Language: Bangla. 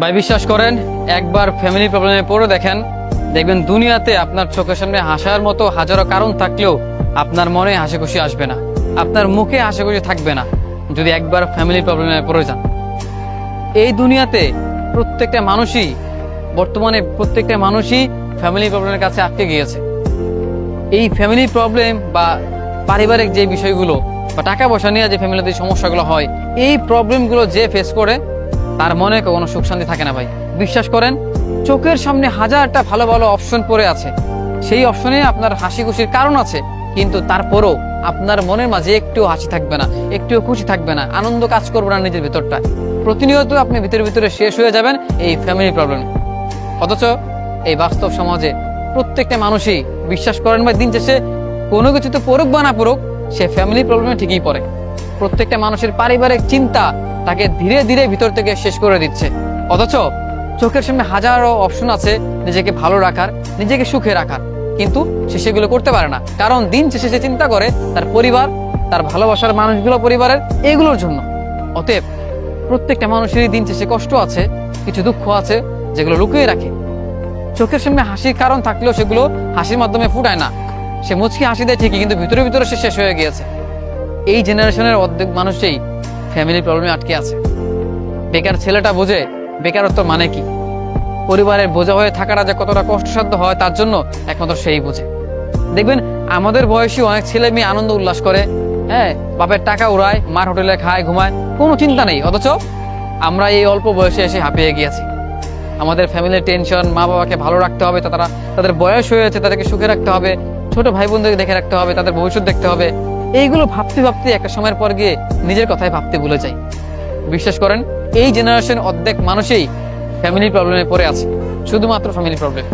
ভাই বিশ্বাস করেন, একবার ফ্যামিলি প্রবলেমে পড়ে দেখবেন দুনিয়াতে আপনার চোখের সামনে হাসার মতো হাজারো কারণ থাকলেও আপনার মনে হাসি খুশি আসবে না, আপনার মুখে হাসি খুশি থাকবে না যদি একবার ফ্যামিলি প্রবলেমে পড়ে যান। এই দুনিয়াতে বর্তমানে প্রত্যেকটা মানুষই ফ্যামিলি প্রবলেমের কাছে আটকে গিয়েছে। এই ফ্যামিলি প্রবলেম বা পারিবারিক যে বিষয়গুলো বা টাকা পয়সা নিয়ে যে ফ্যামিলিতে সমস্যাগুলো হয়, এই প্রবলেমগুলো যে ফেস করে তার মনে কোনো সুখ শান্তি থাকে না ভাই। বিশ্বাস করেন, চোখের সামনে হাজারটা ভালো ভালো অপশন পড়ে আছে, সেই অপশনে আপনার হাসি খুশির কারণ আছে, কিন্তু তারপরও আপনার মনের মাঝে একটু হাসি থাকবে না, একটুও খুশি থাকবে না, আনন্দ কাজ করবে না নিজের ভিতরটা। প্রতিনিয়ত আপনি ভিতরে শেষ হয়ে যাবেন এই ফ্যামিলি প্রবলেম। অথচ এই বাস্তব সমাজে প্রত্যেকটা মানুষই, বিশ্বাস করেন ভাই, দিন শেষে কোনো কিছু তো পড়ুক বা না পড়ুক, সে ফ্যামিলি প্রবলেমে ঠিকই পড়ে। প্রত্যেকটা মানুষের পারিবারিক চিন্তা তাকে ধীরে ধীরে ভিতর থেকে শেষ করে দিচ্ছে। অথচ চোখের সামনে হাজারো অপশন আছে নিজেকে ভালো রাখার, নিজেকে সুখে রাখার, কিন্তু সে সেগুলো করতে পারে না। কারণ দিন শেষে সে চিন্তা করে তার পরিবার, তার ভালোবাসার মানুষগুলো পরিবারের, এগুলোর জন্য। অতএব প্রত্যেকটা মানুষেরই দিন শেষে কষ্ট আছে, কিছু দুঃখ আছে যেগুলো লুকিয়ে রাখে। চোখের সামনে হাসির কারণ থাকলেও সেগুলো হাসির মাধ্যমে ফুটায় না। সে মুচকি হাসি দেয় ঠিকই, কিন্তু ভিতরে সে শেষ হয়ে গিয়েছে। এই জেনারেশনের অর্ধেক মানুষই ফ্যামিলি প্রবলেমে আটকে আছে। বেকার ছেলেটা বোঝে বেকারত্ব মানে কি, পরিবারের বোঝা হয়ে থাকাটা যে কতটা কষ্টসাধ্য হয় তার জন্য একমাত্র সেই বোঝে। দেখবেন আমাদের বয়সী অনেক ছেলে মেয়ে আনন্দ উল্লাস করে, হ্যাঁ, বাপের টাকা উড়ায়, মার হোটেলে খায়, ঘুমায়, কোনো চিন্তা নেই। অথচ আমরা এই অল্প বয়সে এসে হাঁপিয়ে গিয়েছি। আমাদের ফ্যামিলির টেনশন, মা বাবাকে ভালো রাখতে হবে, তাদের বয়স হয়েছে, তাদেরকে সুখে রাখতে হবে, ছোট ভাই বোনদেরকে দেখে রাখতে হবে, তাদের ভবিষ্যৎ দেখতে হবে। এইগুলো ভাবতে একটা সময়ের পর গিয়ে নিজের কথাই ভাবতে ভুলে যাই। বিশ্বাস করেন, এই জেনারেশন অর্ধেক মানুষই ফ্যামিলি প্রবলেমে পড়ে আছে, শুধুমাত্র ফ্যামিলি প্রবলেম।